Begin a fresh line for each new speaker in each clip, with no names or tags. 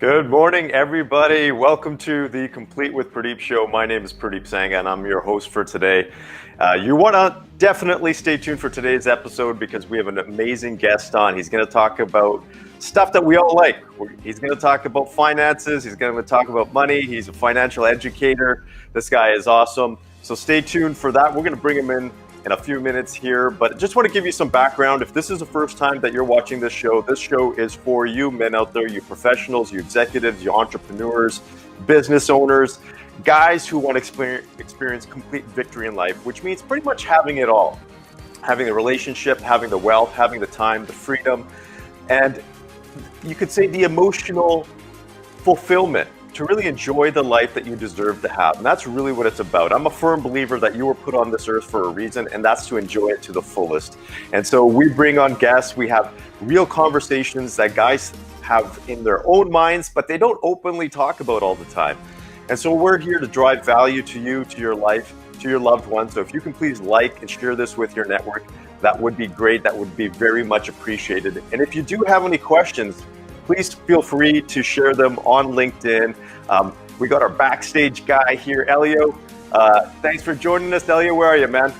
Good morning, everybody. Welcome to the Complete with Purdeep Show. My name is Purdeep Sangha, and I'm your host for today. You want to definitely stay tuned for today's episode because we have an amazing guest on. He's going to talk about stuff that we all like. He's going to talk about finances. He's going to talk about money. He's a financial educator. This guy is awesome. So stay tuned for that. We're going to bring him in a few minutes here, but just want to give you some background. If this is the first time that you're watching this show is for you men out there, you professionals, you executives, you entrepreneurs, business owners, guys who want to experience complete victory in life, which means pretty much having it all. Having the relationship, having the wealth, having the time, the freedom, and you could say the emotional fulfillment to really enjoy the life that you deserve to have. And that's really what it's about. I'm a firm believer that you were put on this earth for a reason, and that's to enjoy it to the fullest. And so we bring on guests, we have real conversations that guys have in their own minds, but they don't openly talk about all the time. And so we're here to drive value to you, to your life, to your loved ones. So if you can please like and share this with your network, that would be great. That would be very much appreciated. And if you do have any questions, please feel free to share them on LinkedIn. We got our backstage guy here, Elio. Thanks for joining us, Elio. Where are you, man?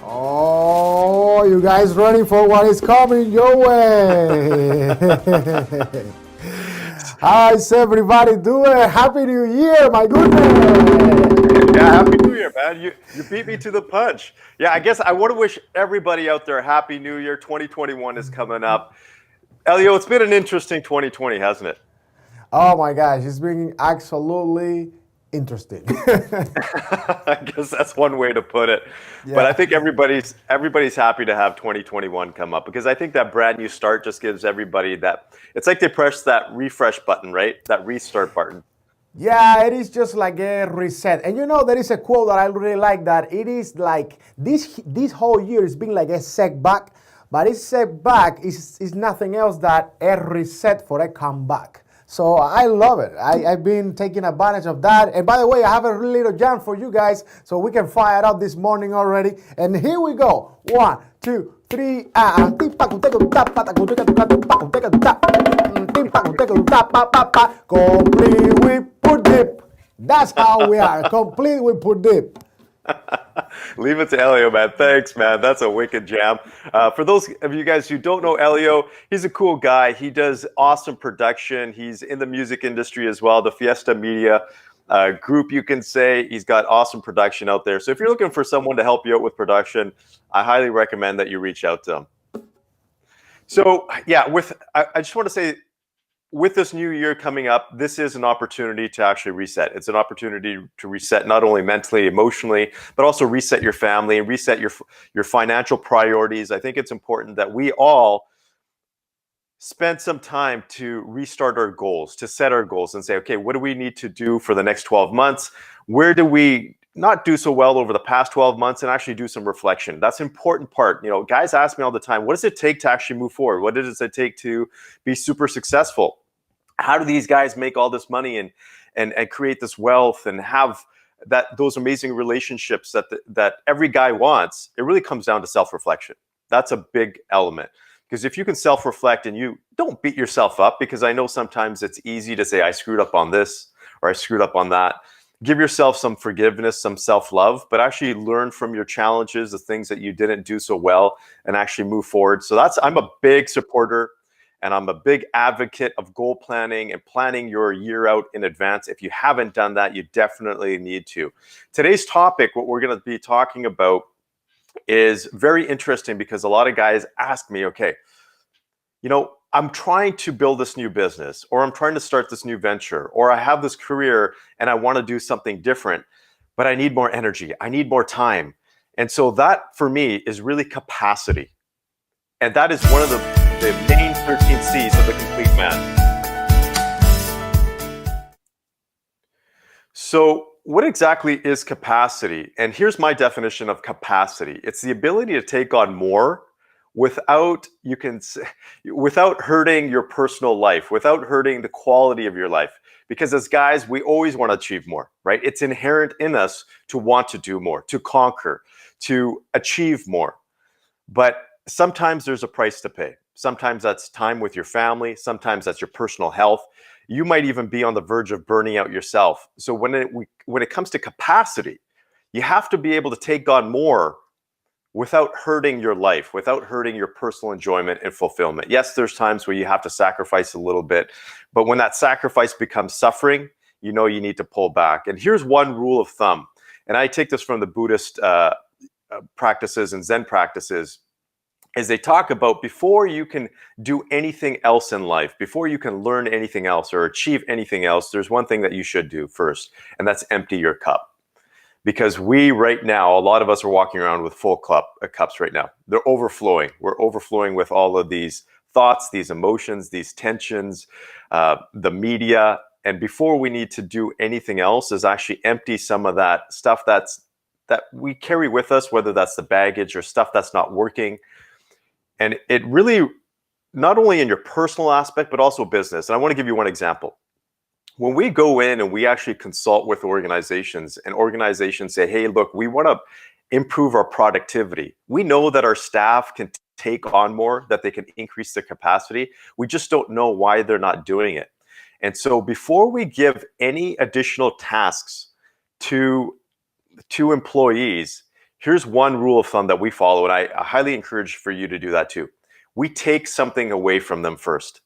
Oh, you guys ready for what is coming your way? How's everybody doing? Happy New Year, my goodness.
Yeah, Happy New Year, man. You beat me to the punch. Yeah, I guess I want to wish everybody out there Happy New Year. 2021 is coming up. Elio, it's been an interesting 2020, hasn't it?
Oh my gosh, it's been absolutely interesting.
I guess that's one way to put it. Yeah. But I think everybody's happy to have 2021 come up because I think that brand new start just gives everybody that, it's like they press that refresh button, right? That restart button.
Yeah, it is just like a reset. And you know, there is a quote that I really like, that it is like this whole year has been like a setback. But this setback is nothing else than a reset for a comeback. So I love it. I've been taking advantage of that. And by the way, I have a little jam for you guys so we can fire up this morning already. And here we go. 1, 2, 3. Complete with Purdeep. That's how we are. Complete with Purdeep.
Leave it to Elio, man. Thanks, man. That's a wicked jam. For those of you guys who don't know Elio, he's a cool guy. He does awesome production. He's in the music industry as well, the Fiesta Media group, you can say. He's got awesome production out there. So if you're looking for someone to help you out with production, I highly recommend that you reach out to him. So yeah, I just want to say, with this new year coming up, this is an opportunity to actually reset. It's an opportunity to reset not only mentally, emotionally, but also reset your family and reset your financial priorities. I think it's important that we all spend some time to restart our goals, to set our goals and say, okay, what do we need to do for the next 12 months? Where do we not do so well over the past 12 months, and actually do some reflection? That's an important part. You know, guys ask me all the time, what does it take to actually move forward? What does it take to be super successful? How do these guys make all this money and create this wealth and have those amazing relationships that every guy wants? It really comes down to self-reflection. That's a big element. Because if you can self-reflect and you don't beat yourself up, because I know sometimes it's easy to say, I screwed up on this or I screwed up on that. Give yourself some forgiveness, some self-love, but actually learn from your challenges, the things that you didn't do so well, and actually move forward. So I'm a big supporter, and I'm a big advocate of goal planning and planning your year out in advance. If you haven't done that, you definitely need to. Today's topic, what we're going to be talking about, is very interesting because a lot of guys ask me, okay, you know, I'm trying to build this new business, or I'm trying to start this new venture, or I have this career and I want to do something different, but I need more energy. I need more time. And so that for me is really capacity. And that is one of the main 13 C's of the complete man. So what exactly is capacity? And here's my definition of capacity. It's the ability to take on more without hurting your personal life, without hurting the quality of your life. Because as guys, we always want to achieve more, right? It's inherent in us to want to do more, to conquer, to achieve more. But sometimes there's a price to pay. Sometimes that's time with your family. Sometimes that's your personal health. You might even be on the verge of burning out yourself. So when it comes to capacity, you have to be able to take on more without hurting your life, without hurting your personal enjoyment and fulfillment. Yes, there's times where you have to sacrifice a little bit, but when that sacrifice becomes suffering, you know you need to pull back. And here's one rule of thumb, and I take this from the Buddhist practices and Zen practices, is they talk about before you can do anything else in life, before you can learn anything else or achieve anything else, there's one thing that you should do first, and that's empty your cup. Because we right now, a lot of us are walking around with full cups right now. They're overflowing. We're overflowing with all of these thoughts, these emotions, these tensions, the media. And before we need to do anything else is actually empty some of that stuff that we carry with us, whether that's the baggage or stuff that's not working. And it really, not only in your personal aspect, but also business. And I want to give you one example. When we go in and we actually consult with organizations, and organizations say, hey, look, we want to improve our productivity. We know that our staff can take on more, that they can increase their capacity. We just don't know why they're not doing it. And so before we give any additional tasks to employees, here's one rule of thumb that we follow, and I highly encourage for you to do that too. We take something away from them first.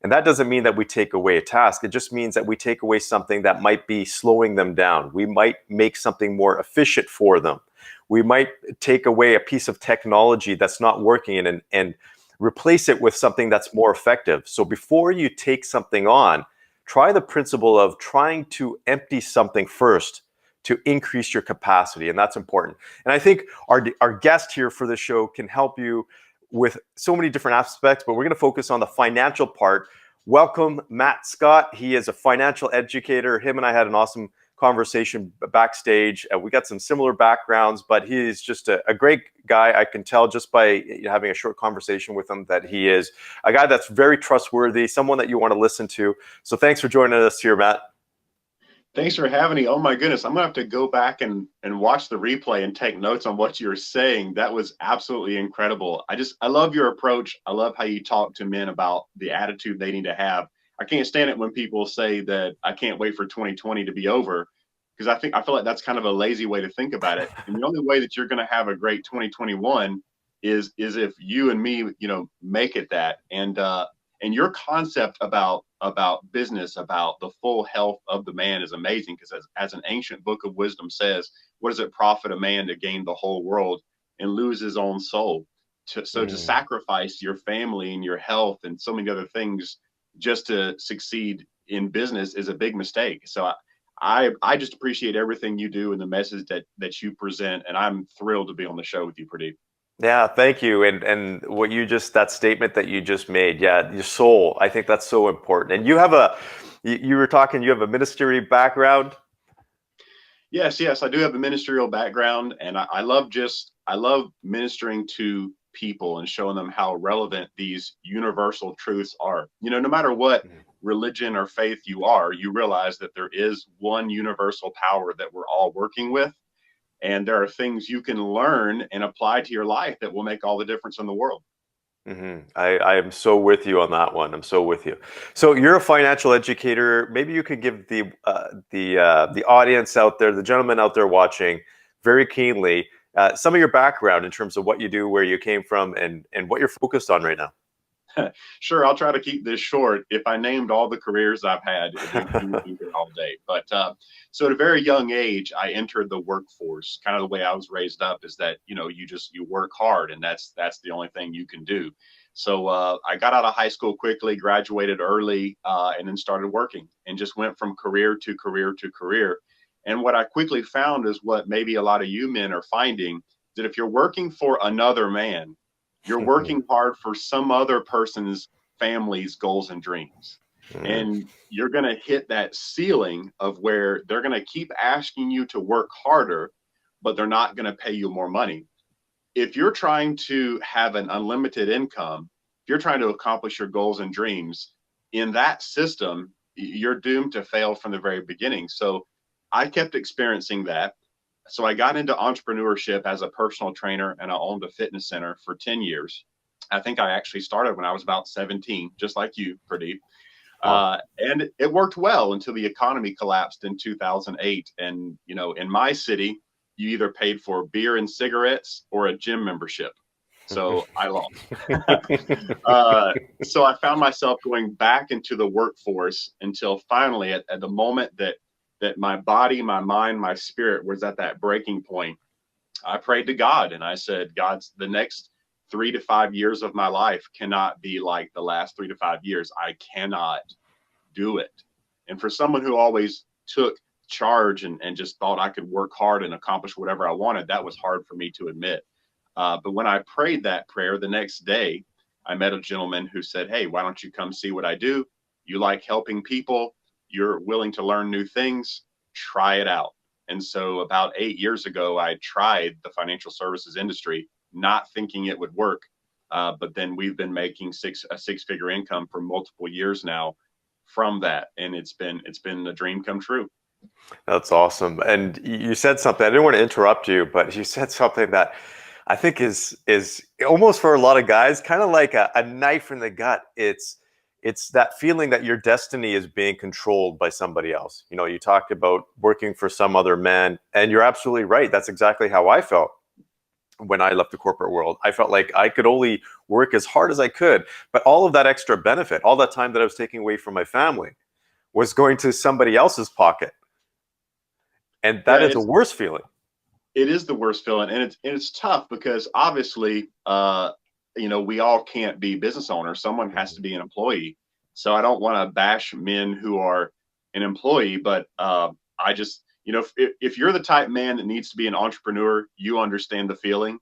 And that doesn't mean that we take away a task. It just means that we take away something that might be slowing them down. We might make something more efficient for them. We might take away a piece of technology that's not working and replace it with something that's more effective. So before you take something on, try the principle of trying to empty something first to increase your capacity. And that's important. And I think our guest here for this show can help you with so many different aspects, but we're going to focus on the financial part. Welcome, Matt Scott. He is a financial educator. Him and I had an awesome conversation backstage. We got some similar backgrounds, but he is just a great guy. I can tell just by having a short conversation with him that he is a guy that's very trustworthy, someone that you want to listen to. So thanks for joining us here, Matt.
Thanks for having me. Oh my goodness. I'm gonna have to go back and watch the replay and take notes on what you're saying. That was absolutely incredible. I love your approach. I love how you talk to men about the attitude they need to have. I can't stand it when people say that I can't wait for 2020 to be over, because I feel like that's kind of a lazy way to think about it. And the only way that you're gonna have a great 2021 is if you and me, make it that. And your concept about business, about the full health of the man is amazing, because as an ancient book of wisdom says, what does it profit a man to gain the whole world and lose his own soul? To sacrifice your family and your health and so many other things just to succeed in business is a big mistake. So I just appreciate everything you do and the message that you present, and I'm thrilled to be on the show with you, Purdeep.
Yeah, thank you. And what that statement that you just made, yeah, your soul, I think that's so important. And you have you were talking, you have a ministry background.
Yes, I do have a ministerial background, and I love ministering to people and showing them how relevant these universal truths are. No matter what religion or faith you are, you realize that there is one universal power that we're all working with. And there are things you can learn and apply to your life that will make all the difference in the world.
I am so with you on that one. I'm so with you. So you're a financial educator. Maybe you could give the audience out there, the gentleman out there watching, very keenly some of your background in terms of what you do, where you came from, and what you're focused on right now.
Sure, I'll try to keep this short. If I named all the careers I've had, we would be here all day. But so at a very young age, I entered the workforce. Kind of the way I was raised up is that you work hard, and that's the only thing you can do. So I got out of high school quickly, graduated early, and then started working, and just went from career to career to career. And what I quickly found is what maybe a lot of you men are finding, that if you're working for another man, you're working hard for some other person's family's goals and dreams. And you're going to hit that ceiling of where they're going to keep asking you to work harder, but they're not going to pay you more money. If you're trying to have an unlimited income, if you're trying to accomplish your goals and dreams in that system, you're doomed to fail from the very beginning. So I kept experiencing that. So I got into entrepreneurship as a personal trainer, and I owned a fitness center for 10 years. I think I actually started when I was about 17, just like you, Pradeep.
Wow.
And it worked well until the economy collapsed in 2008. And, you know, in my city, you either paid for beer and cigarettes or a gym membership. So I lost. So I found myself going back into the workforce until finally, at the moment that my body, my mind, my spirit was at that breaking point, I prayed to God and I said, God's the next 3 to 5 years of my life cannot be like the last 3 to 5 years. I cannot do it. And for someone who always took charge and just thought I could work hard and accomplish whatever I wanted, that was hard for me to admit. But when I prayed that prayer the next day, I met a gentleman who said, hey, why don't you come see what I do? You like helping people. You're willing to learn new things. Try it out. And so about 8 years ago, I tried the financial services industry, not thinking it would work. But then we've been making a six-figure income for multiple years now from that. And it's been a dream come true.
That's awesome. And you said something, I didn't want to interrupt you, but you said something that I think is almost for a lot of guys, kind of like a knife in the gut. It's that feeling that your destiny is being controlled by somebody else. You know, you talked about working for some other man, and you're absolutely right. That's exactly how I felt when I left the corporate world. I felt like I could only work as hard as I could, but all of that extra benefit, all that time that I was taking away from my family was going to somebody else's pocket. And that
Yeah,
is a worse feeling.
it is the worst feeling, and it's tough because obviously, you know, we all can't be business owners. Someone has to be an employee. So I don't want to bash men who are an employee, but I just, you know, if you're the type man that needs to be an entrepreneur, you understand the feeling.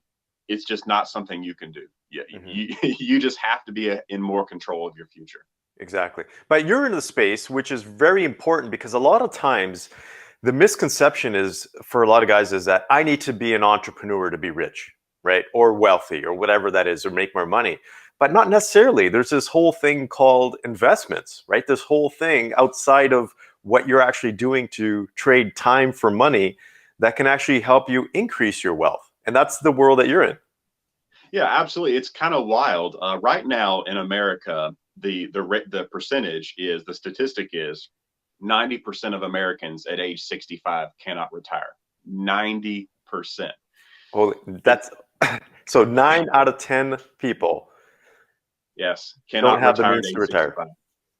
It's just not something you can do. Yeah, you just have to be in more control of your future.
Exactly. But you're in the space, which is very important because a lot of times the misconception is for a lot of guys is that I need to be an entrepreneur to be rich, right? Or wealthy or whatever that is, or make more money. But not necessarily. There's this whole thing called investments, right? This whole thing outside of what you're actually doing to trade time for money that can actually help you increase your wealth. And that's the world that you're in.
Yeah, absolutely. It's kind of wild. Right now in America, the percentage is the statistic is 90% of Americans at age 65 cannot retire. 90%.
Well, that's so 9 out of 10 people
Yes,
don't
cannot
have the
retire at
means to
age
retire.
65.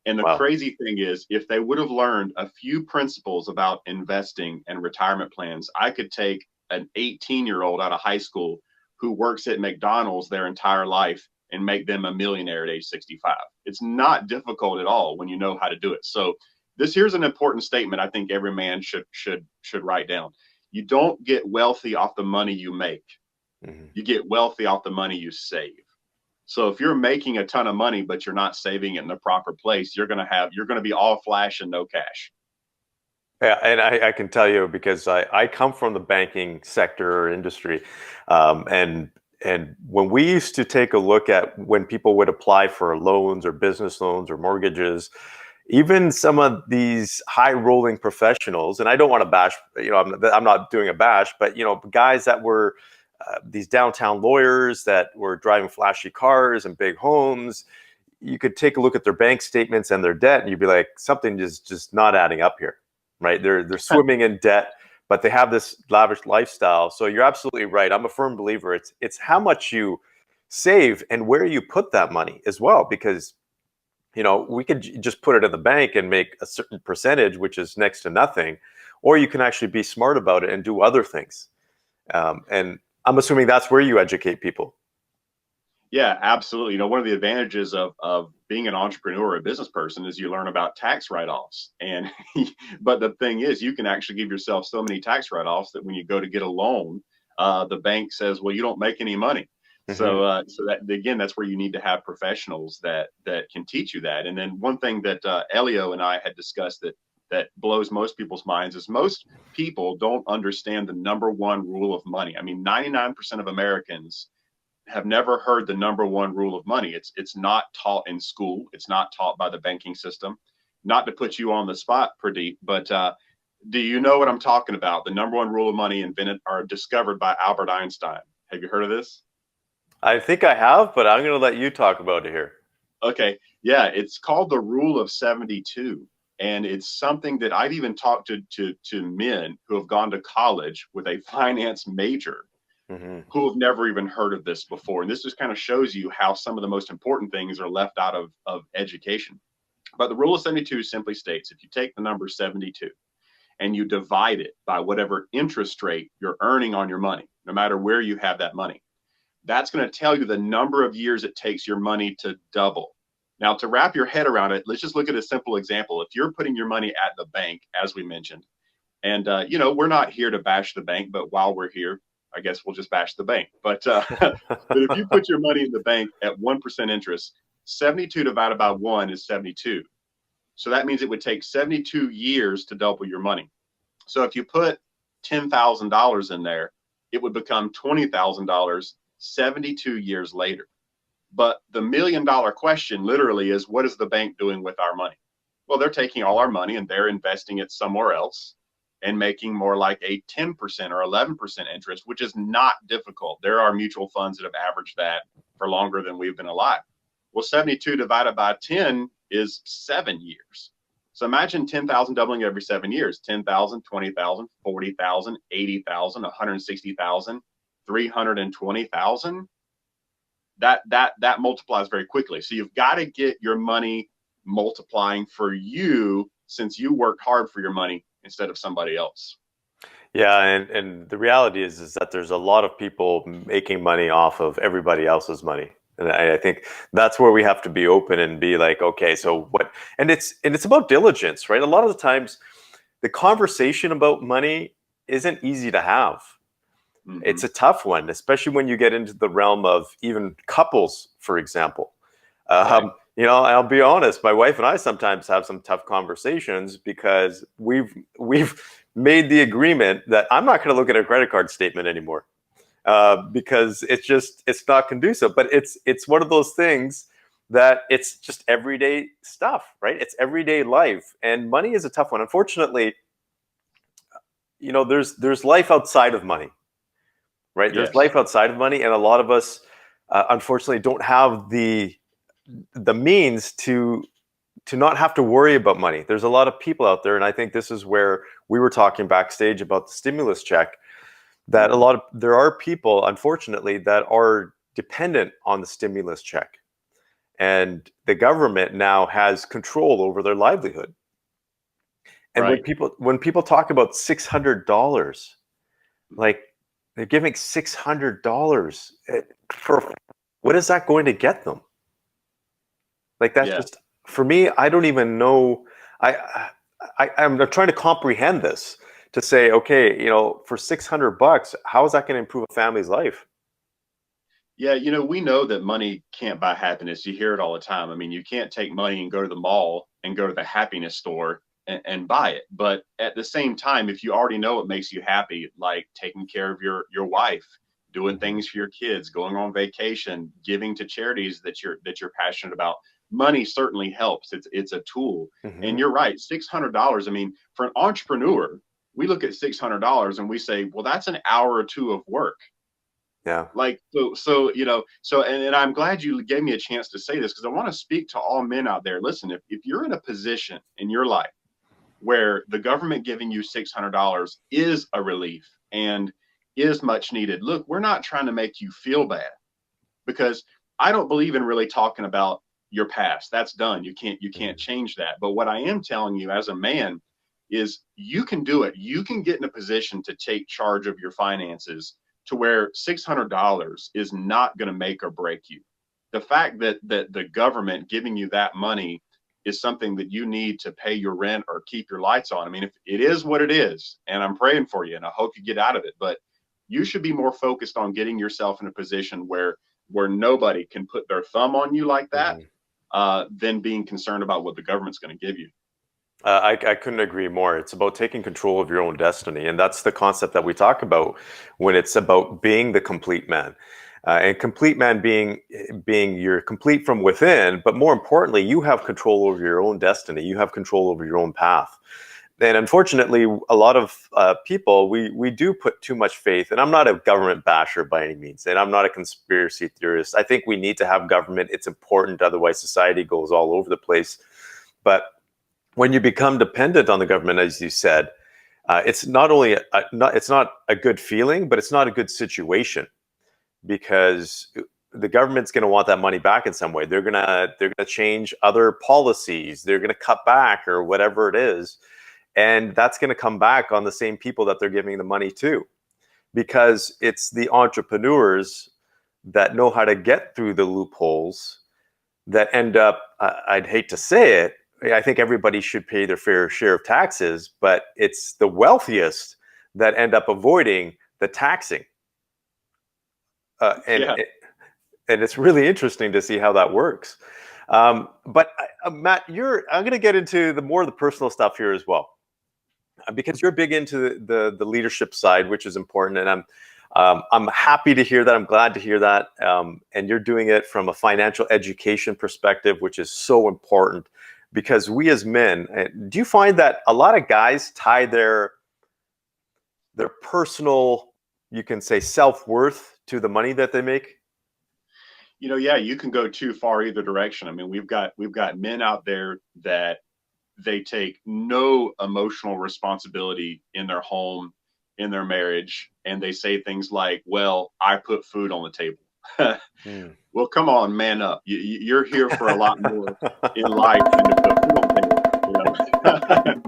And the
Wow.
crazy thing is, if they would have learned a few principles about investing and retirement plans, I could take an 18-year-old out of high school who works at McDonald's their entire life and make them a millionaire at age 65. It's not difficult at all when you know how to do it. So here's an important statement I think every man should write down. You don't get wealthy off the money you make.
Mhm.
You get wealthy off the money you save. So if you're making a ton of money, but you're not saving it in the proper place, you're going to be all flash and no cash.
Yeah, and I can tell you because I come from the banking sector or industry, and when we used to take a look at when people would apply for loans or business loans or mortgages, even some of these high rolling professionals, and I don't want to bash, you know, I'm not doing a bash, but you know, guys that were these downtown lawyers that were driving flashy cars and big homes, you could take a look at their bank statements and their debt, and you'd be like, something is just not adding up here, right? They're swimming in debt, but they have this lavish lifestyle. So you're absolutely right. I'm a firm believer. It's how much you save and where you put that money as well, because you know we could just put it in the bank and make a certain percentage, which is next to nothing, or you can actually be smart about it and do other things. And I'm assuming that's where you educate people.
Yeah, absolutely. You know, one of the advantages of being an entrepreneur or a business person is you learn about tax write-offs. And but the thing is, you can actually give yourself so many tax write-offs that when you go to get a loan, the bank says, "Well, you don't make any money."
Hmm.
So that again, that's where you need to have professionals that can teach you that. And then one thing that Elio and I had discussed that blows most people's minds is most people don't understand the number one rule of money. I mean, 99% of Americans have never heard the number one rule of money. It's not taught in school. It's not taught by the banking system. Not to put you on the spot, Pradeep, but do you know what I'm talking about? The number one rule of money invented or discovered by Albert Einstein. Have you heard of this?
I think I have, but I'm going to let you talk about it here.
Okay. Yeah, it's called the Rule of 72. And it's something that I've even talked to men who have gone to college with a finance major
Hmm.
who have never even heard of this before. And this just kind of shows you how some of the most important things are left out of education. But the Rule of 72 simply states if you take the number 72 and you divide it by whatever interest rate you're earning on your money, no matter where you have that money, that's going to tell you the number of years it takes your money to double. Now, to wrap your head around it, let's just look at a simple example. If you're putting your money at the bank, as we mentioned, and we're not here to bash the bank, but while we're here, I guess we'll just bash the bank. But if you put your money in the bank at 1% interest, 72 divided by 1 is 72. So that means it would take 72 years to double your money. So if you put $10,000 in there, it would become $20,000 72 years later. But the $1,000,000 question literally is, what is the bank doing with our money? Well, they're taking all our money and they're investing it somewhere else and making more like a 10% or 11% interest, which is not difficult. There are mutual funds that have averaged that for longer than we've been alive. Well, 72 divided by 10 is 7 years. So imagine 10,000 doubling every 7 years, 10,000, 20,000, 40,000, 80,000, 160,000, 320,000. That multiplies very quickly. So you've got to get your money multiplying for you since you worked hard for your money instead of somebody else.
Yeah, and the reality is that there's a lot of people making money off of everybody else's money. And I think that's where we have to be open and be like, okay, so what? And it's about diligence, right? A lot of the times the conversation about money isn't easy to have. It's
Mm-hmm.
a tough one, especially when you get into the realm of even couples, for example.
Right.
I'll be honest, my wife and I sometimes have some tough conversations because we've made the agreement that I'm not going to look at a credit card statement anymore because it's not conducive. But it's one of those things that it's just everyday stuff, right? It's everyday life, and money is a tough one. Unfortunately, there's life outside of money, right? There's
Yes.
life outside of money, and a lot of us, unfortunately, don't have the means to not have to worry about money. There's a lot of people out there, and I think this is where we were talking backstage about the stimulus check, that there are people, unfortunately, that are dependent on the stimulus check, and the government now has control over their livelihood. And
Right.
when people talk about $600, like they're giving $600 for, what is that going to get them? Like that's
Yeah.
just, for me, I don't even know. I'm trying to comprehend this to say, okay, for $600, how is that going to improve a family's life?
Yeah, we know that money can't buy happiness. You hear it all the time. I mean, you can't take money and go to the mall and go to the happiness store and buy it. But at the same time, if you already know what makes you happy, like taking care of your wife, doing
Mhm.
things for your kids, going on vacation, giving to charities that you're passionate about, money certainly helps. It's a tool. And
Mhm.
you're right, $600. I mean, for an entrepreneur, we look at $600 and we say, well, that's an hour or two of work.
Yeah.
Like and I'm glad you gave me a chance to say this because I want to speak to all men out there. Listen, if you're in a position in your life where the government giving you $600 is a relief and is much needed, look, we're not trying to make you feel bad because I don't believe in really talking about your past. That's done. You can't
Mhm.
change that. But what I am telling you as a man is you can do it. You can get in a position to take charge of your finances to where $600 is not going to make or break you. The fact that the government giving you that money is something that you need to pay your rent or keep your lights on. I mean, if it is what it is, and I'm praying for you and I hope you get out of it, but you should be more focused on getting yourself in a position where nobody can put their thumb on you like that,
Mhm.
than being concerned about what the government's going to give you.
I couldn't agree more. It's about taking control of your own destiny. And that's the concept that we talk about when it's about being the complete man. And complete man being you're complete from within, but more importantly, you have control over your own destiny. You have control over your own path. And unfortunately, a lot of people, we do put too much faith. And I'm not a government basher by any means, and I'm not a conspiracy theorist. I think we need to have government. It's important. Otherwise, society goes all over the place. But when you become dependent on the government, as you said, it's not only it's not a good feeling, but it's not a good situation, because the government's going to want that money back in some way. They're gonna change other policies. They're going to cut back or whatever it is. And that's going to come back on the same people that they're giving the money to, because it's the entrepreneurs that know how to get through the loopholes that end up, I'd hate to say it, I think everybody should pay their fair share of taxes, but it's the wealthiest that end up avoiding the taxing. And it's really interesting to see how that works. But Matt, I'm going to get into the more of the personal stuff here as well, because you're big into the leadership side, which is important, and I'm happy to hear that. I'm glad to hear that, and you're doing it from a financial education perspective, which is so important, because we as men, do you find that a lot of guys tie their personal, you can say, self-worth to the money that they make?
Yeah, you can go too far either direction. I mean, we've got men out there that they take no emotional responsibility in their home, in their marriage, and they say things like, well, I put food on the table. Well, come on, man up. You're here for a lot more in life than to put food on the table.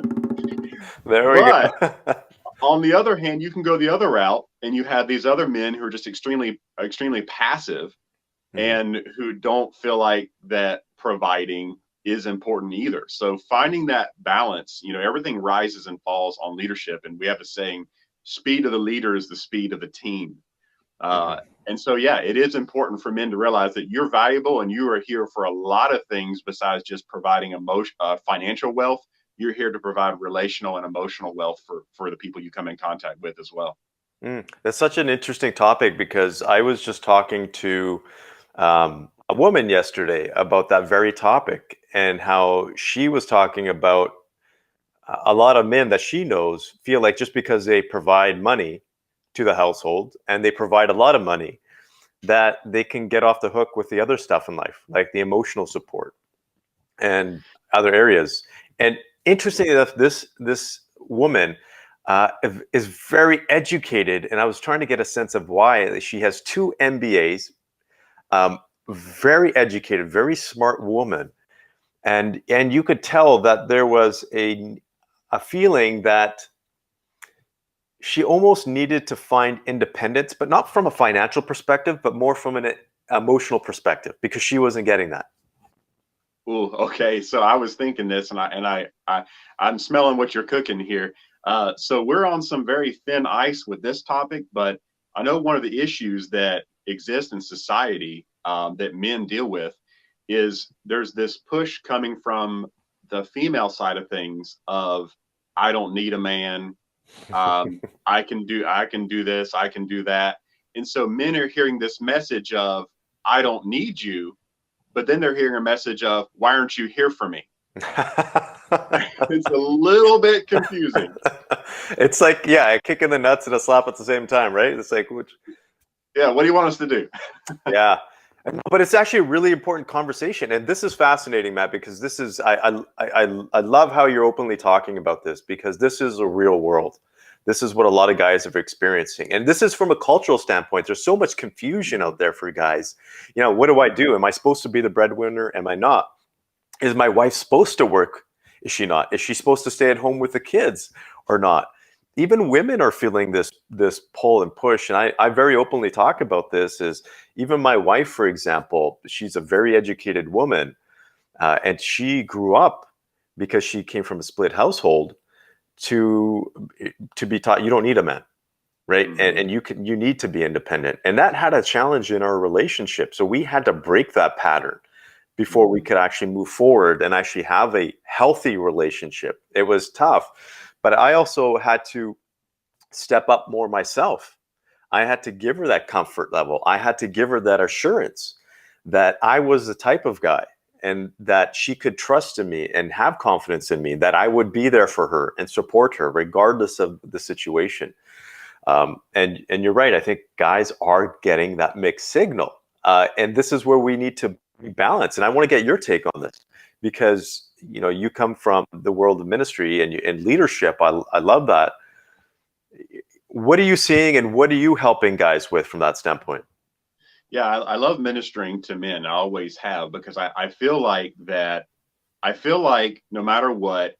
There we go.
On the other hand, you can go the other route, and you have these other men who are just extremely passive, and who don't feel like that providing is important either. So finding that balance, everything rises and falls on leadership. And we have a saying, speed of the leader is the speed of the team. And so, it is important for men to realize that you're valuable and you are here for a lot of things besides just providing financial wealth. You're here to provide relational and emotional wealth for the people you come in contact with as well.
That's such an interesting topic, because I was just talking to a woman yesterday about that very topic, and how she was talking about a lot of men that she knows feel like just because they provide money to the household and they provide a lot of money, that they can get off the hook with the other stuff in life, like the emotional support and other areas. And interestingly enough, this woman is very educated, and I was trying to get a sense of why. She has 2 MBAs, very educated, very smart woman, and you could tell that there was a feeling that she almost needed to find independence, but not from a financial perspective, but more from an emotional perspective, because she wasn't getting that.
Ooh, okay. So I was thinking this, and I'm smelling what you're cooking here. So we're on some very thin ice with this topic, but I know one of the issues that exist in society that men deal with is there's this push coming from the female side of things of, I don't need a man. I can do this, I can do that. And so men are hearing this message of, I don't need you, but then they're hearing a message of, why aren't you here for me? It's a little bit confusing.
It's like, a kick in the nuts and a slap at the same time, right? It's like,
what do you want us to do?
Yeah. But it's actually a really important conversation, and this is fascinating, Matt, because this is I love how you're openly talking about this, because this is a real world. This is what a lot of guys are experiencing, and this is from a cultural standpoint. There's so much confusion out there for guys. What do I do? Am I supposed to be the breadwinner? Am I not? Is my wife supposed to work? Is she not? Is she supposed to stay at home with the kids or not? Even women are feeling this pull and push, and I very openly talk about this. Is even my wife, for example, she's a very educated woman, and she grew up, because she came from a split household, to be taught you don't need a man, right? And you need to be independent, and that had a challenge in our relationship. So we had to break that pattern before we could actually move forward and actually have a healthy relationship. It was tough. But I also had to step up more myself. I had to give her that comfort level. I had to give her that assurance that I was the type of guy and that she could trust in me and have confidence in me, that I would be there for her and support her regardless of the situation. And you're right. I think guys are getting that mixed signal. And this is where we need to be balanced. And I want to get your take on this because, you come from the world of ministry and leadership. I love that. What are you seeing and what are you helping guys with from that standpoint?
Yeah, I love ministering to men. I always have, because I feel like no matter what,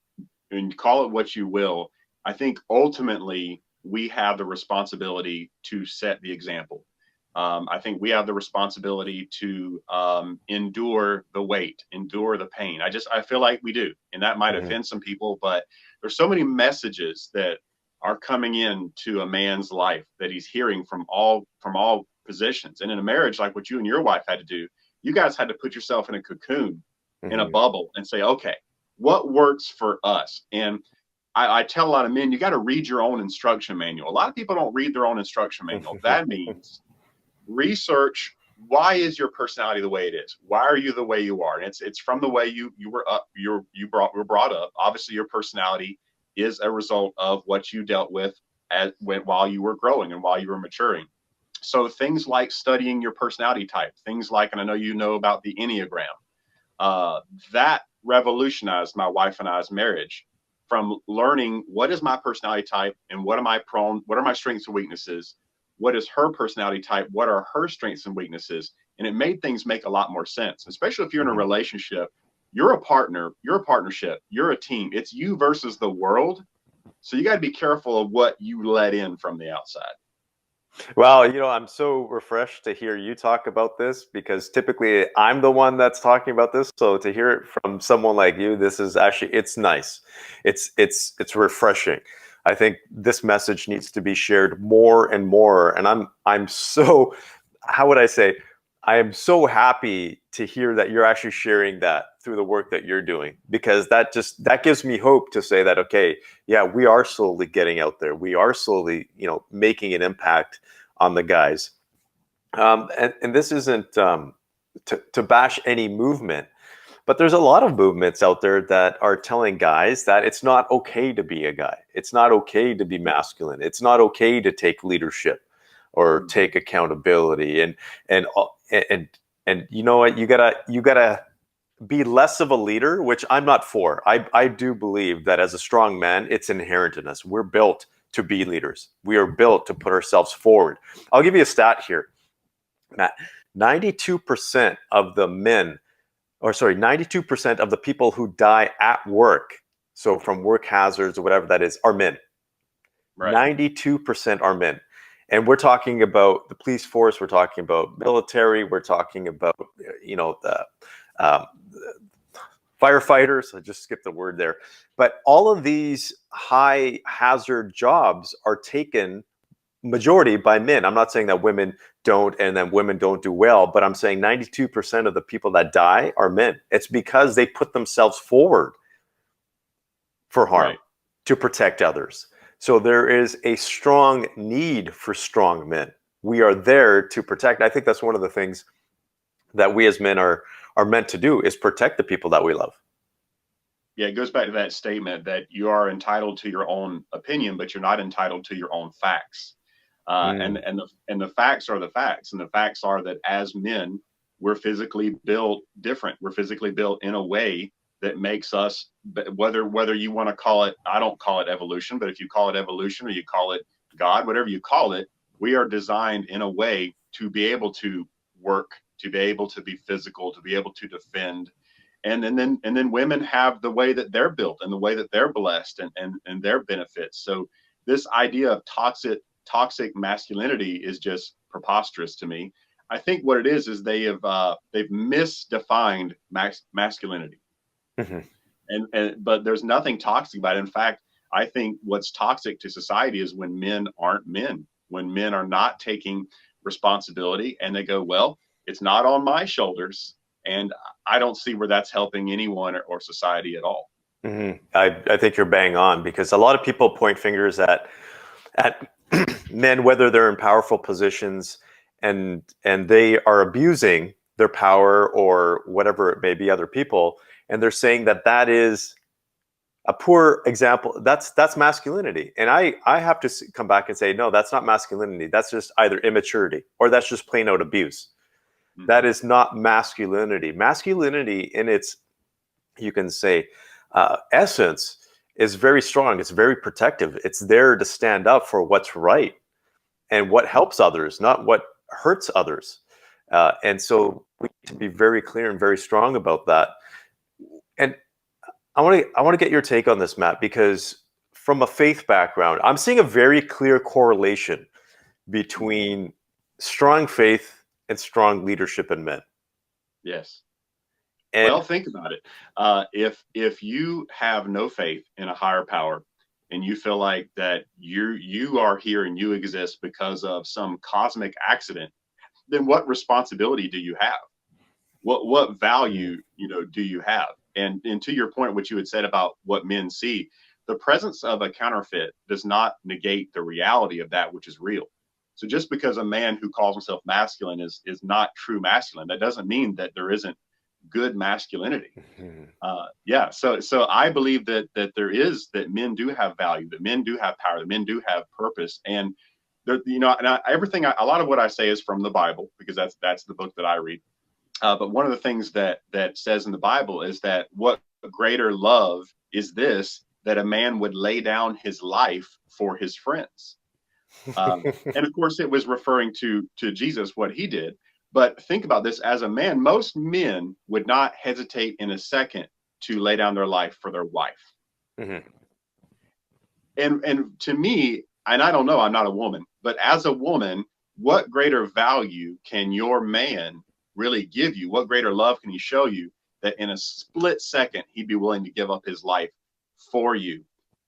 and call it what you will, I think ultimately we have the responsibility to set the example. I think we have the responsibility to endure the weight, endure the pain. I feel like we do, and that might offend some people, but there's so many messages that are coming in to a man's life that he's hearing from all positions. And in a marriage, like what you and your wife had to do, you guys had to put yourself in a cocoon, in a bubble, and say, okay, what works for us? And I tell a lot of men, you got to read your own instruction manual. A lot of people don't read their own instruction manual. That means research, why is your personality the way it is? Why are you the way you are? And it's from the way you were were brought up. Obviously, your personality is a result of what you dealt with while you were growing and while you were maturing. So things like studying your personality type, things like, and I know you know about the Enneagram, that revolutionized my wife and I's marriage, from learning what is my personality type and what am I prone, what are my strengths and weaknesses, what is her personality type, what are her strengths and weaknesses. And it made things make a lot more sense, especially if you're in a relationship. You're a partner, you're a partnership, you're a team. It's you versus the world. So you got to be careful of what you let in from the outside.
Well, I'm so refreshed to hear you talk about this because typically I'm the one that's talking about this. So to hear it from someone like you, this is actually, it's nice. It's refreshing. I think this message needs to be shared more and more. And I'm so, how would I say, I am so happy to hear that you're actually sharing that through the work that you're doing, because that gives me hope to say that, okay, yeah, we are slowly getting out there. We are slowly, making an impact on the guys. And this isn't to bash any movement, but there's a lot of movements out there that are telling guys that it's not okay to be a guy. It's not okay to be masculine. It's not okay to take leadership or take accountability. And you know what? You gotta be less of a leader, which I'm not for. I do believe that as a strong man, it's inherent in us. We're built to be leaders. We are built to put ourselves forward. I'll give you a stat here, Matt. 92% of the men, 92% of the people who die at work, so from work hazards or whatever that is, are men. Right. 92% are men. And we're talking about the police force, we're talking about military, we're talking about, the firefighters. I just skipped the word there. But all of these high hazard jobs are taken majority by men. I'm not saying that women don't and then women don't do well, but I'm saying 92% of the people that die are men. It's because they put themselves forward for harm, to protect others. So there is a strong need for strong men. We are there to protect. I think that's one of the things that we as men are meant to do, is protect the people that we love.
Yeah, it goes back to that statement that you are entitled to your own opinion, but you're not entitled to your own facts. And the facts are the facts. And the facts are that as men, we're physically built different. We're physically built in a way that makes us, whether you want to call it, I don't call it evolution, but if you call it evolution or you call it God, whatever you call it, we are designed in a way to be able to work, to be able to be physical, to be able to defend. And then women have the way that they're built and the way that they're blessed and their benefits. So this idea of toxic masculinity is just preposterous to me. I think what it is they've misdefined masculinity. But there's nothing toxic about it. In fact, I think what's toxic to society is when men aren't men, when men are not taking responsibility and they go, well, it's not on my shoulders. And I don't see where that's helping anyone or society at all.
I think you're bang on, because a lot of people point fingers at men, whether they're in powerful positions and they are abusing their power or whatever it may be, other people, and they're saying that that is a poor example. That's masculinity. And I have to come back and say, no, that's not masculinity. That's just either immaturity or that's just plain out abuse. That is not masculinity. Masculinity in its, you can say, essence is very strong. It's very protective. It's there to stand up for what's right and what helps others, not what hurts others. And so we need to be very clear and very strong about that. And I want to get your take on this, Matt, because from a faith background, I'm seeing a very clear correlation between strong faith and strong leadership in men.
Yes.
And
well, think about it. If you have no faith in a higher power, and you feel like that you are here and you exist because of some cosmic accident, then what responsibility do you have? What value do you have? And to your point, what you had said about what men see, the presence of a counterfeit does not negate the reality of that which is real. So just because a man who calls himself masculine is not true masculine, that doesn't mean that there isn't good masculinity. So I believe that that men do have value, that men do have power, that men do have purpose, and a lot of what I say is from the Bible, because that's the book that I read. But one of the things that says in the Bible is that what greater love is this, that a man would lay down his life for his friends. And of course, it was referring to Jesus, what he did. But think about this: as a man, most men would not hesitate in a second to lay down their life for their wife.
Mm-hmm.
And to me, and I don't know, I'm not a woman, but as a woman, what greater value can your man really give you? What greater love can he show you that in a split second he'd be willing to give up his life for you?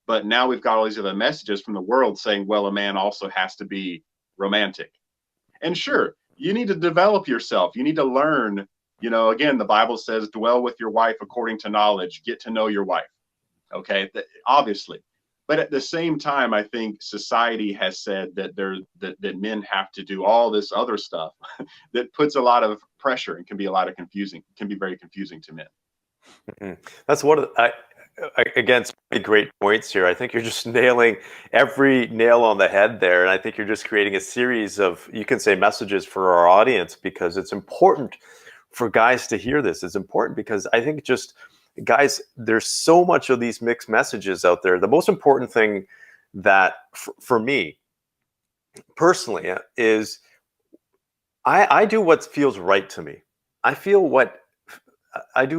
But now we've got all these other messages from the world saying, well, a man also has to be romantic. And sure, you need to develop yourself. You need to learn, again, the Bible says, dwell with your wife according to knowledge, get to know your wife. Okay, obviously. But at the same time, I think society has said that that men have to do all this other stuff that puts a lot of pressure and can be very confusing to men.
Mm-hmm. That's one of again, so many great points here. I think you're just nailing every nail on the head there. And I think you're just creating a series of, you can say, messages for our audience, because it's important for guys to hear this. It's important because I think just, guys, there's so much of these mixed messages out there. The most important thing that for me personally is I do what feels right to me. I do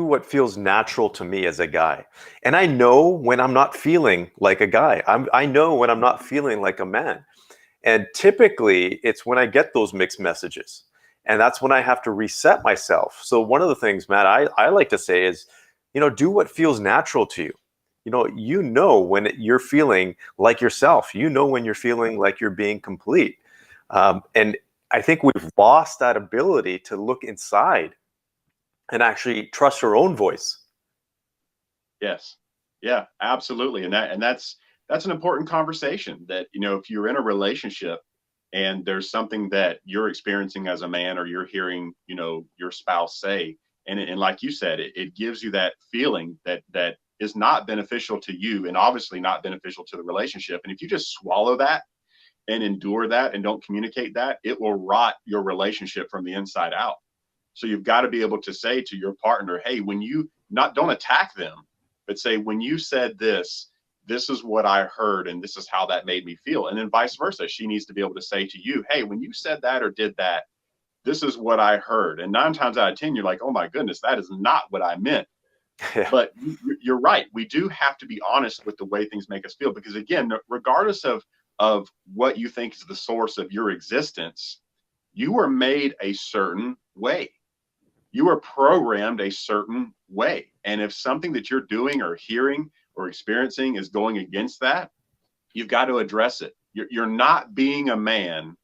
what feels natural to me as a guy. And I know when I'm not feeling like a guy. I know when I'm not feeling like a man. And typically it's when I get those mixed messages. And that's when I have to reset myself. So one of the things, Matt, I like to say is, do what feels natural to you. When you're feeling like yourself. When you're feeling like you're being complete. And I think we've lost that ability to look inside and actually trust your own voice.
Yes. Yeah, absolutely. And that's an important conversation, that, if you're in a relationship and there's something that you're experiencing as a man, or you're hearing, your spouse say, and like you said, it gives you that feeling that is not beneficial to you, and obviously not beneficial to the relationship. And if you just swallow that and endure that and don't communicate that, it will rot your relationship from the inside out. So you've got to be able to say to your partner, hey, don't attack them, but say, when you said this is what I heard, and this is how that made me feel. And then vice versa. She needs to be able to say to you, hey, when you said that or did that, this is what I heard. And 9 times out of 10, you're like, oh my goodness, that is not what I meant. Yeah. But you're right. We do have to be honest with the way things make us feel, because again, regardless of what you think is the source of your existence, you were made a certain way. You are programmed a certain way. And if something that you're doing or hearing or experiencing is going against that, you've got to address it. You're not being a man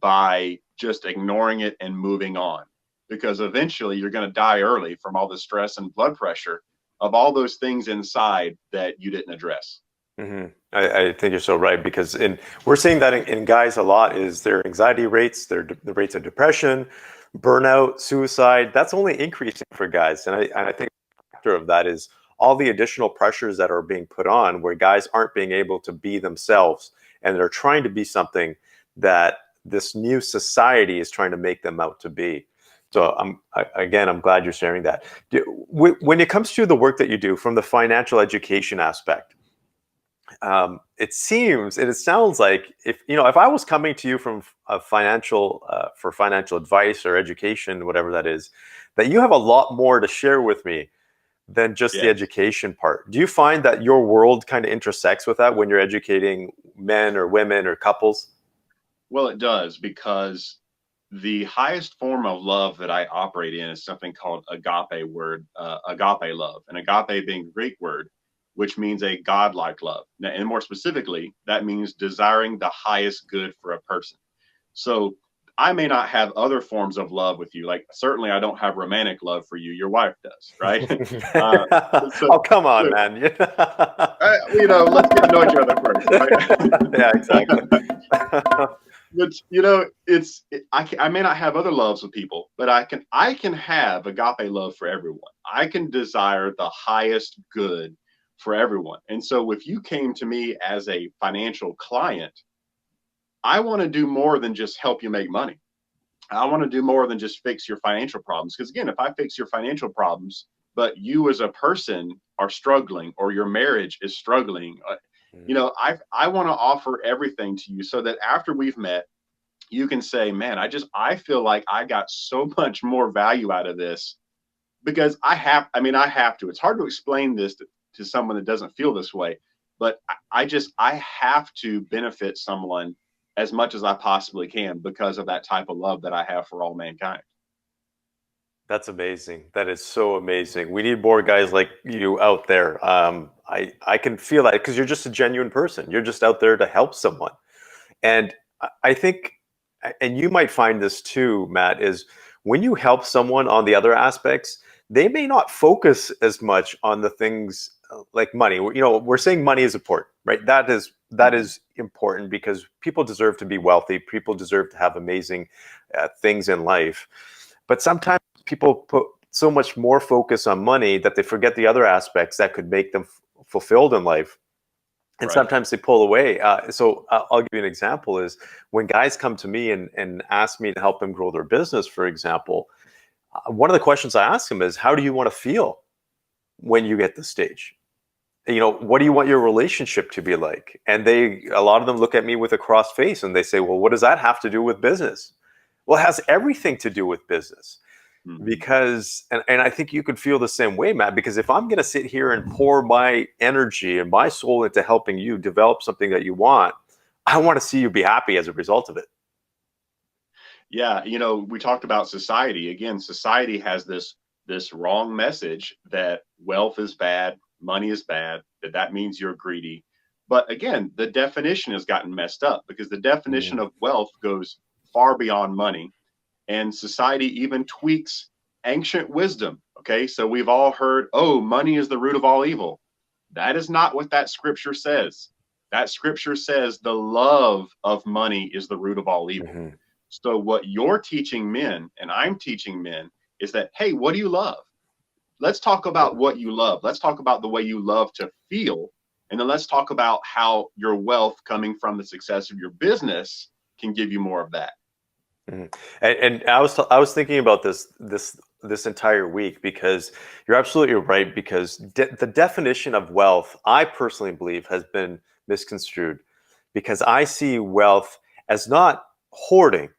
by just ignoring it and moving on, because eventually you're going to die early from all the stress and blood pressure of all those things inside that you didn't address.
Mm-hmm. I think you're so right, because we're seeing that in guys a lot is their anxiety rates, the rates of depression, burnout, suicide, that's only increasing for guys. And I think a factor of that is all the additional pressures that are being put on where guys aren't being able to be themselves and they're trying to be something that this new society is trying to make them out to be. So I'm glad you're sharing that. When it comes to the work that you do from the financial education aspect, it seems and it sounds like if I was coming to you from a for financial advice or education, whatever that is, that you have a lot more to share with me than just the
Yes.
education part. Do you find that your world kind of intersects with that when you're educating men or women or couples?
Well, it does, because the highest form of love that I operate in is something called agape love, and agape being the Greek word, which means a godlike love. Now, and more specifically, that means desiring the highest good for a person. So I may not have other forms of love with you. Like, certainly I don't have romantic love for you. Your wife does, right? uh, so,
Oh, come on,
so
man.
let's get to know each other first,
Yeah, exactly.
right? But I may not have other loves with people, but I can have agape love for everyone. I can desire the highest good for everyone. And so if you came to me as a financial client, I want to do more than just help you make money. I want to do more than just fix your financial problems. Because again, if I fix your financial problems, but you as a person are struggling, or your marriage is struggling, I want to offer everything to you, so that after we've met, you can say, man, I feel like I got so much more value out of this, because I have to. It's hard to explain this to someone that doesn't feel this way, but I have to benefit someone as much as I possibly can, because of that type of love that I have for all mankind.
That's amazing. That is so amazing. We need more guys like you out there. I can feel that because you're just a genuine person. You're just out there to help someone. And I think, and you might find this too, Matt, is when you help someone on the other aspects, they may not focus as much on the things like money. We're saying money is important, right? That is important because people deserve to be wealthy. People deserve to have amazing things in life. But sometimes people put so much more focus on money that they forget the other aspects that could make them fulfilled in life. And
Right.
sometimes they pull away. So I'll give you an example is when guys come to me and ask me to help them grow their business, for example, one of the questions I ask them is, how do you want to feel when you get to the stage? What do you want your relationship to be like? And a lot of them look at me with a crossed face and they say, well, what does that have to do with business? Well, it has everything to do with business.
Mhm.
Because and I think you could feel the same way, Matt, because if I'm going to sit here and pour my energy and my soul into helping you develop something that you want, I want to see you be happy as a result of it.
Yeah, we talked about society. Again, society has this wrong message that wealth is bad, money is bad, that means you're greedy. But again, the definition has gotten messed up, because the definition
Mm.
of wealth goes far beyond money, and society even tweaks ancient wisdom. Okay, so we've all heard, oh, money is the root of all evil. That is not what that scripture says. That scripture says the love of money is the root of all evil.
Mhm.
So what you're teaching men and I'm teaching men is that, hey, what do you love? Let's talk about what you love. Let's talk about the way you love to feel. And then let's talk about how your wealth coming from the success of your business can give you more of that.
Mhm. And I was thinking about this entire week because you're absolutely right. Because the definition of wealth, I personally believe, has been misconstrued. Because I see wealth as not hoarding,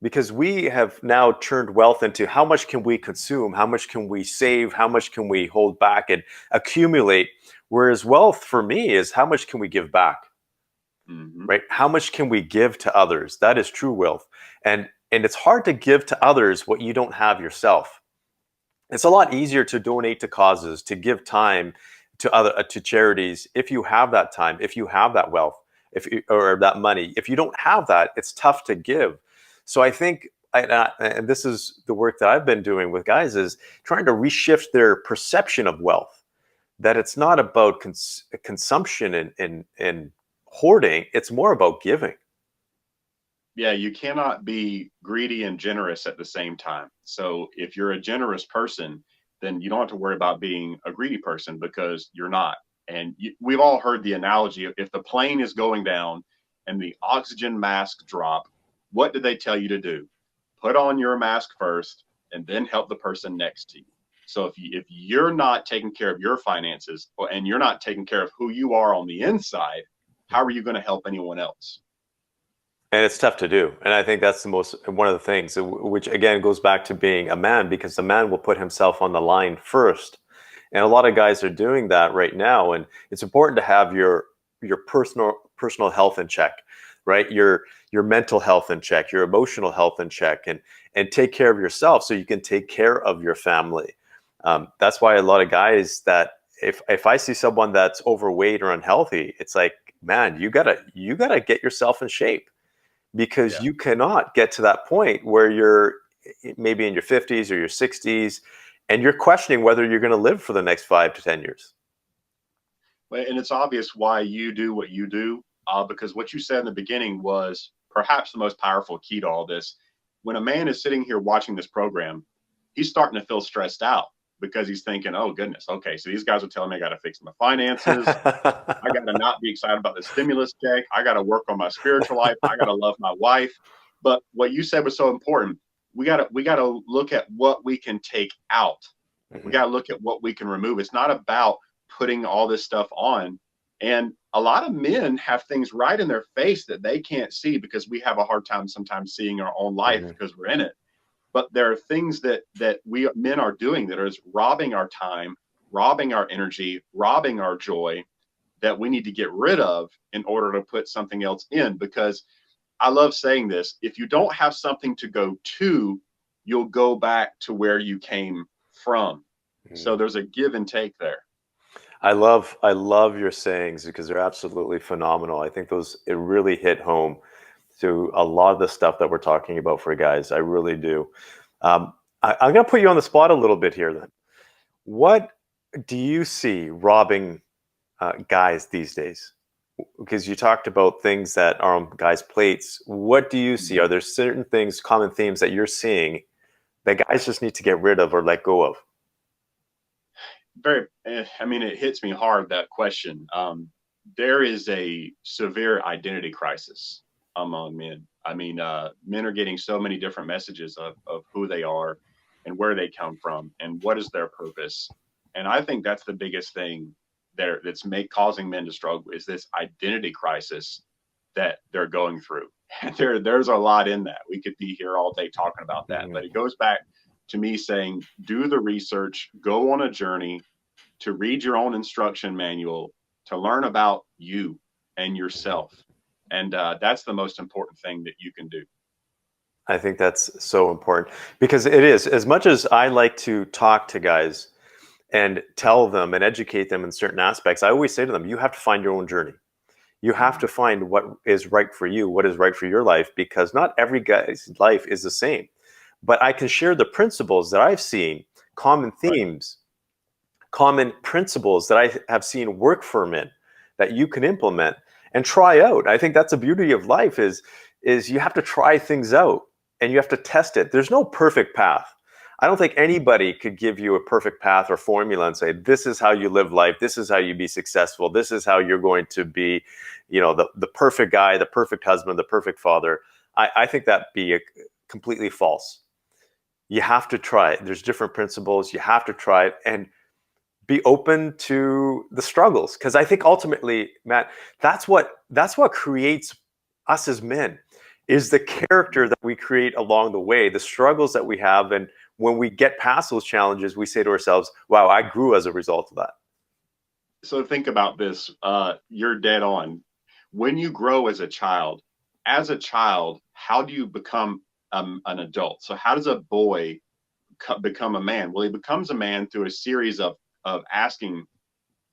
because we have now turned wealth into how much can we consume, how much can we save, how much can we hold back and accumulate. Whereas wealth for me is how much can we give back,
Mm-hmm.
right? How much can we give to others? That is true wealth. And it's hard to give to others what you don't have yourself. It's a lot easier to donate to causes, to give time to charities if you have that time, if you have that wealth, or that money. If you don't have that, it's tough to give. So I think, and this is the work that I've been doing with guys, is trying to reshift their perception of wealth. That it's not about consumption and hoarding. It's more about giving.
Yeah, you cannot be greedy and generous at the same time. So if you're a generous person, then you don't have to worry about being a greedy person because you're not. And we've all heard the analogy of if the plane is going down and the oxygen mask drop, what did they tell you to do? Put on your mask first and then help the person next to you. So if you're not taking care of your finances and you're not taking care of who you are on the inside, how are you going to help anyone else?
And it's tough to do. And I think that's one of the things, which again goes back to being a man, because the man will put himself on the line first. And a lot of guys are doing that right now. And it's important to have your personal health in check, right? Your mental health in check, your emotional health in check, and take care of yourself so you can take care of your family. That's why a lot of guys that if I see someone that's overweight or unhealthy, it's like, man, you gotta get yourself in shape, because
Yeah.
you cannot get to that point where you're maybe in your 50s or your 60s and you're questioning whether you're going to live for the next 5 to 10 years.
And it's obvious why you do what you do, because what you said in the beginning was perhaps the most powerful key to all this. When a man is sitting here watching this program, he's starting to feel stressed out because he's thinking, oh, goodness, okay, so these guys are telling me I got to fix my finances. I got to not be excited about the stimulus check. I got to work on my spiritual life. I got to love my wife. But what you said was so important. We got to look at what we can take out. We got to look at what we can remove. It's not about putting all this stuff on. And a lot of men have things right in their face that they can't see because we have a hard time sometimes seeing our own life because we're in it. But there are things that we men are doing that is robbing our time, robbing our energy, robbing our joy, that we need to get rid of in order to put something else in. Because I love saying this, if you don't have something to go to, you'll go back to where you came from. So there's a give and take there.
I love your sayings because they're absolutely phenomenal. I think it really hit home to a lot of the stuff that we're talking about for guys. I really do. I'm going to put you on the spot a little bit here then. What do you see robbing guys these days? Because you talked about things that are on guys' plates. What do you see? Are there certain things, common themes that you're seeing that guys just need to get rid of or let go of?
I mean, it hits me hard, that question. There is a severe identity crisis among men. I mean, men are getting so many different messages of who they are and where they come from and what is their purpose. And I think that's the biggest thing that's causing men to struggle, is this identity crisis that they're going through. And there's a lot in that. We could be here all day talking about that, but it goes back to me saying, do the research, go on a journey to read your own instruction manual, to learn about you and yourself. And that's the most important thing that you can do.
I think that's so important, because it is, as much as I like to talk to guys and tell them and educate them in certain aspects, I always say to them, you have to find your own journey. You have to find what is right for you, what is right for your life, because not every guy's life is the same. But I can share the principles that I've seen, common themes, common principles that I have seen work for men that you can implement and try out. I think that's the beauty of life is you have to try things out and you have to test it. There's no perfect path. I don't think anybody could give you a perfect path or formula and say, this is how you live life. This is how you be successful. This is how you're going to be, the perfect guy, the perfect husband, the perfect father. I think that'd be completely false. You have to try it. There's different principles. You have to try it and be open to the struggles. Because I think ultimately, Matt, that's what creates us as men, is the character that we create along the way, the struggles that we have. And when we get past those challenges, we say to ourselves, wow, I grew as a result of that.
So think about this. You're dead on. When you grow as a child, how do you become an adult? So how does a boy become a man? Well, he becomes a man through a series of asking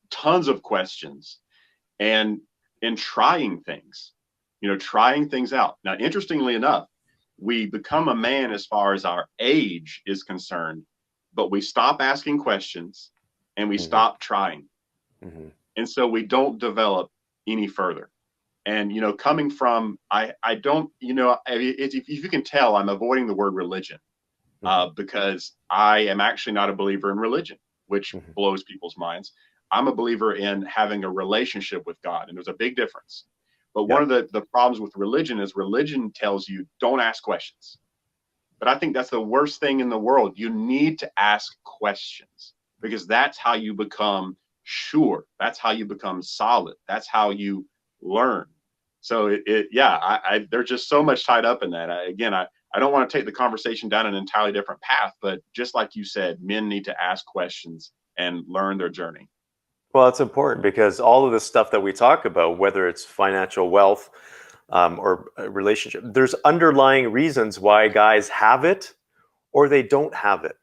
tons of questions and trying things, trying things out. Now, interestingly enough, we become a man as far as our age is concerned, but we stop asking questions and we stop trying. And so we don't develop any further. And, coming from, I don't, if you can tell, I'm avoiding the word religion,
Mhm.
because I am actually not a believer in religion, which
Mhm.
blows people's minds. I'm a believer in having a relationship with God, and there's a big difference. But
Yeah.
one of the problems with religion is religion tells you don't ask questions. But I think that's the worst thing in the world. You need to ask questions, because that's how you become sure. That's how you become solid. That's how you learn. So yeah, there's just so much tied up in that. I don't want to take the conversation down an entirely different path, but just like you said, men need to ask questions and learn their journey.
Well, it's important because all of the stuff that we talk about, whether it's financial wealth or a relationship, there's underlying reasons why guys have it or they don't have it.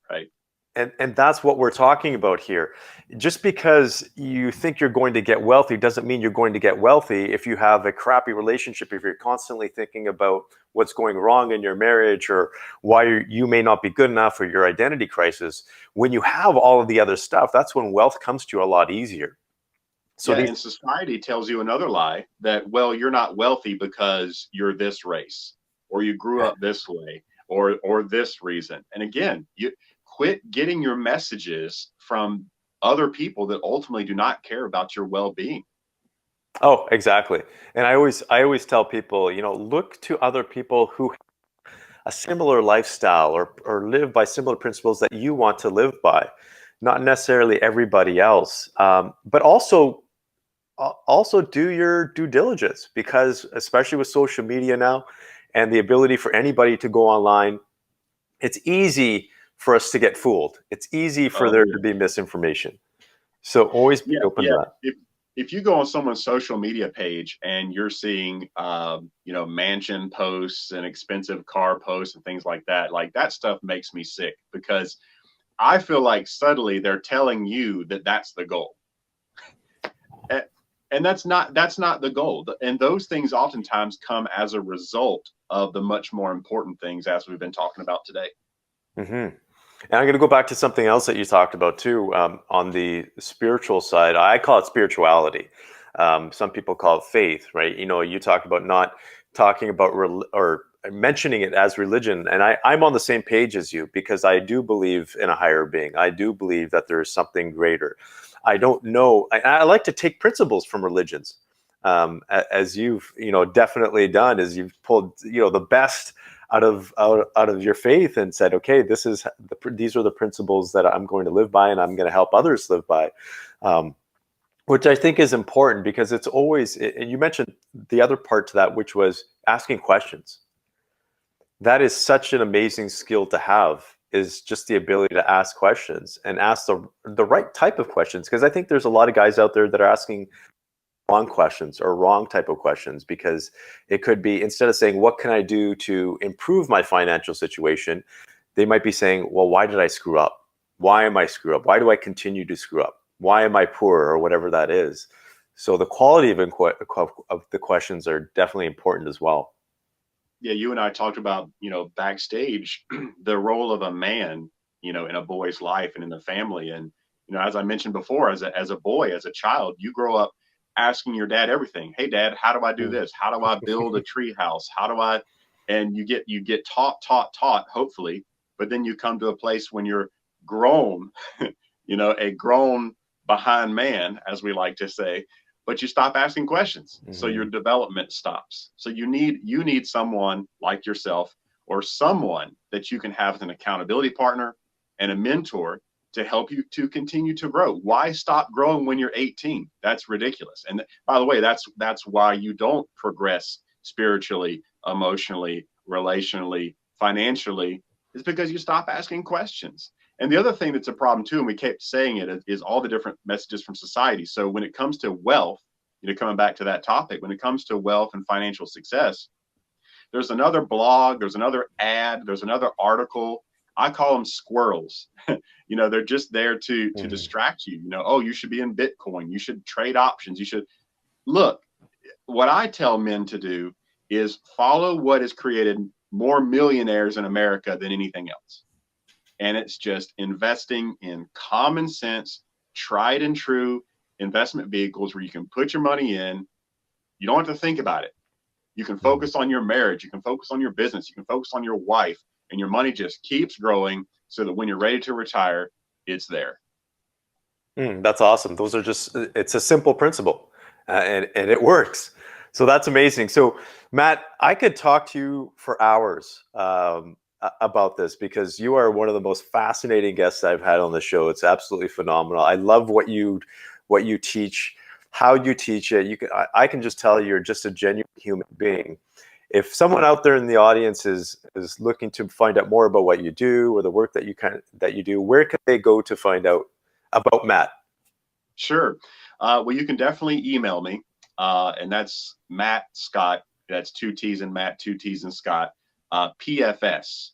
Right.
And that's what we're talking about here. Just because you think you're going to get wealthy doesn't mean you're going to get wealthy if you have a crappy relationship, if you're constantly thinking about what's going wrong in your marriage or why you may not be good enough or your identity crisis. When you have all of the other stuff, that's when wealth comes to you a lot easier. So
Yeah,
these,
and society tells you another lie that, well, you're not wealthy because you're this race, or you grew up this way, or this reason. And again, you quit getting your messages from other people that ultimately do not care about your well-being.
oh, exactly. And I always tell people, look to other people who a similar lifestyle or live by similar principles that you want to live by, not necessarily everybody else. But also do your due diligence, because especially with social media now and the ability for anybody to go online, it's easy for us to get fooled. It's easy for
Oh
there
yeah.
to be misinformation. So always be
Yeah,
open to
yeah.
that.
If you go on someone's social media page and you're seeing, mansion posts and expensive car posts and things like that stuff makes me sick, because I feel like subtly they're telling you that that's the goal. A- And that's not the goal. And those things oftentimes come as a result of the much more important things, as we've been talking about today.
Hmm. And I'm going to go back to something else that you talked about too, on the spiritual side. I call it spirituality. Some people call it faith, right? You talk about not talking about or mentioning it as religion, and I'm on the same page as you, because I do believe in a higher being. I do believe that there is something greater. I don't know. I like to take principles from religions, as you've definitely done, as you've pulled the best out of your faith and said, okay, these are the principles that I'm going to live by, and I'm going to help others live by, which I think is important, because it's always. And you mentioned the other part to that, which was asking questions. That is such an amazing skill to have. Is just the ability to ask questions and ask the right type of questions, because I think there's a lot of guys out there that are asking wrong questions or wrong type of questions, because it could be, instead of saying what can I do to improve my financial situation, they might be saying, well, why did I screw up? Why am I screw up? Why do I continue to screw up? Why am I poor, or whatever that is? So the quality of the questions are definitely important as well.
Yeah, you and I talked about, backstage, the role of a man, in a boy's life and in the family. And, as I mentioned before, as a boy, as a child, you grow up asking your dad everything. Hey, Dad, how do I do
Mm.
this? How do I build a tree house? How do I? And you get taught, hopefully, but then you come to a place when you're grown, a grown behind man, as we like to say, but you stop asking questions, so your
Mhm.
development stops. So you need someone like yourself, or someone that you can have as an accountability partner and a mentor to help you to continue to grow. Why stop growing when you're 18? That's ridiculous. And by the way, that's why you don't progress spiritually, emotionally, relationally, financially, is because you stop asking questions. And the other thing that's a problem too, and we kept saying it, is all the different messages from society. So when it comes to wealth, coming back to that topic, when it comes to wealth and financial success, there's another blog, there's another ad, there's another article. I call them squirrels. They're just there to
Mhm.
distract you. Oh, you should be in Bitcoin. You should trade options. You should look. What I tell men to do is follow what has created more millionaires in America than anything else. And it's just investing in common sense, tried and true investment vehicles where you can put your money in. You don't have to think about it. You can focus on your marriage. You can focus on your business. You can focus on your wife, and your money just keeps growing so that when you're ready to retire, it's there.
That's awesome. Those are just, it's a simple principle, and it works. So that's amazing. So Matt, I could talk to you for hours about this, because you are one of the most fascinating guests I've had on the show. It's absolutely phenomenal. I love what you teach, how you teach it. I can just tell you're just a genuine human being. If someone out there in the audience is looking to find out more about what you do or the work that you do, where can they go to find out about Matt?
Sure. Well, you can definitely email me, and that's Matt Scott. That's 2 T's in Matt, 2 T's in Scott. PFS,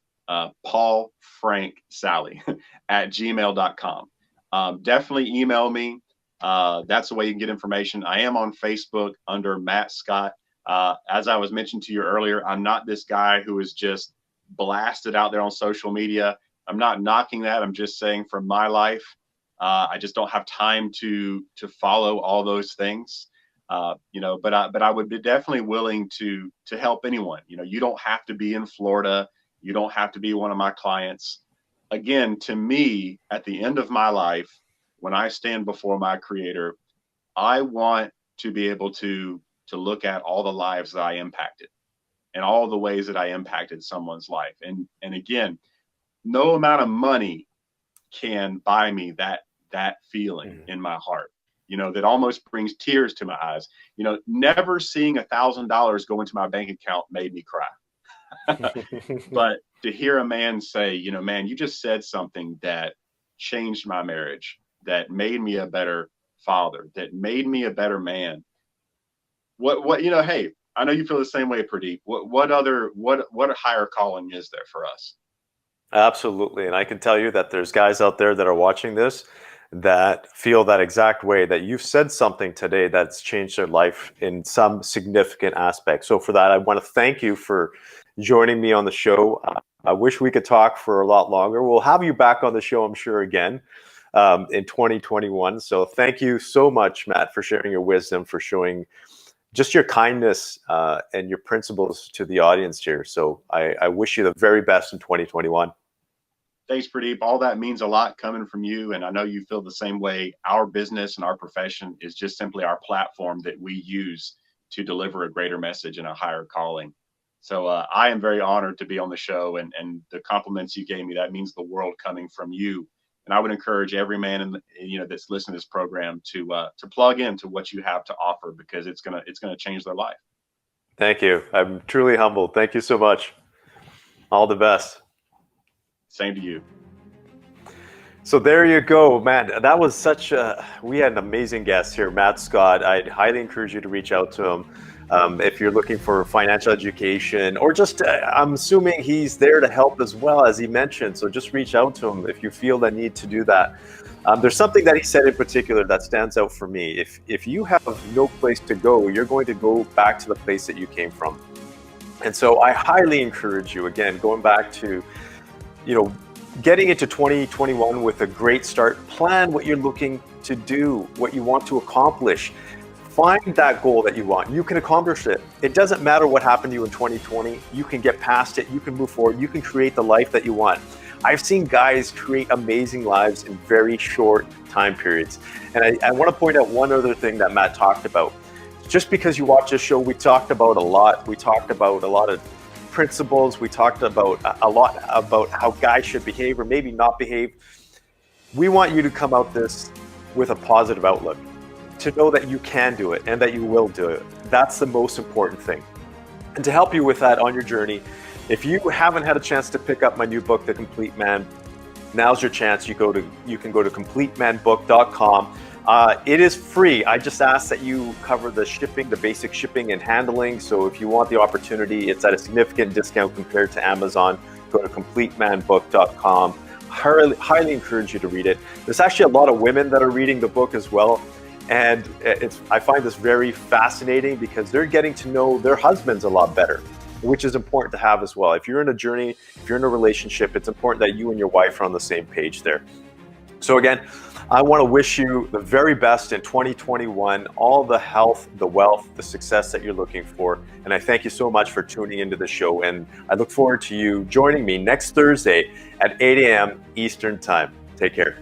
Paul Frank Sally at gmail.com. Definitely email me. That's the way you can get information. I am on Facebook under Matt Scott. As I was mentioned to you earlier, I'm not this guy who is just blasted out there on social media. I'm not knocking that. I'm just saying from my life, I just don't have time to follow all those things. But I would be definitely willing to help anyone. You don't have to be in Florida. You don't have to be one of my clients. Again, to me, at the end of my life, when I stand before my Creator, I want to be able to look at all the lives that I impacted and all the ways that I impacted someone's life. And again, no amount of money can buy me that feeling in my heart, that almost brings tears to my eyes. Never seeing $1,000 go into my bank account made me cry. But to hear a man say, man, you just said something that changed my marriage, that made me a better father, that made me a better man. Hey, I know you feel the same way, Purdeep. What higher calling is there for us?
Absolutely. And I can tell you that there's guys out there that are watching this that feel that exact way, that you've said something today that's changed their life in some significant aspect. So for that, I want to thank you for joining me on the show. I wish we could talk for a lot longer. We'll have you back on the show, I'm sure, again in 2021. So thank you so much, Matt, for sharing your wisdom, for showing just your kindness and your principles to the audience here. So I wish you the very best in 2021.
Thanks, Purdeep. All that means a lot coming from you. And I know you feel the same way. Our business and our profession is just simply our platform that we use to deliver a greater message and a higher calling. So I am very honored to be on the show, and the compliments you gave me, that means the world coming from you. And I would encourage every man that's listening to this program to plug into what you have to offer, because it's gonna change their life.
Thank you. I'm truly humbled. Thank you so much. All the best.
Same to you.
So there you go, man. That was we had an amazing guest here, Matt Scott. I'd highly encourage you to reach out to him. If you're looking for financial education, or just, I'm assuming he's there to help as well, as he mentioned. So just reach out to him if you feel the need to do that. There's something that he said in particular that stands out for me. If you have no place to go, you're going to go back to the place that you came from. And so I highly encourage you, again, going back to, getting into 2021 with a great start. Plan what you're looking to do, what you want to accomplish. Find that goal that you want. You can accomplish it. It doesn't matter what happened to you in 2020. You can get past it. You can move forward. You can create the life that you want. I've seen guys create amazing lives in very short time periods. And I want to point out one other thing that Matt talked about. Just because you watch this show, we talked about a lot. We talked about a lot of principles. We talked about a lot about how guys should behave or maybe not behave. We want you to come out this with a positive outlook, to know that you can do it and that you will do it. That's the most important thing. And to help you with that on your journey, if you haven't had a chance to pick up my new book, The Complete Man, now's your chance. You can go to CompleteManBook.com. It is free. I just ask that you cover the shipping, the basic shipping and handling. So if you want the opportunity, it's at a significant discount compared to Amazon. Go to CompleteManBook.com. Highly encourage you to read it. There's actually a lot of women that are reading the book as well. And I find this very fascinating, because they're getting to know their husbands a lot better, which is important to have as well. If you're in a journey, if you're in a relationship, it's important that you and your wife are on the same page there. So again, I want to wish you the very best in 2021, all the health, the wealth, the success that you're looking for. And I thank you so much for tuning into the show. And I look forward to you joining me next Thursday at 8 a.m. Eastern Time. Take care.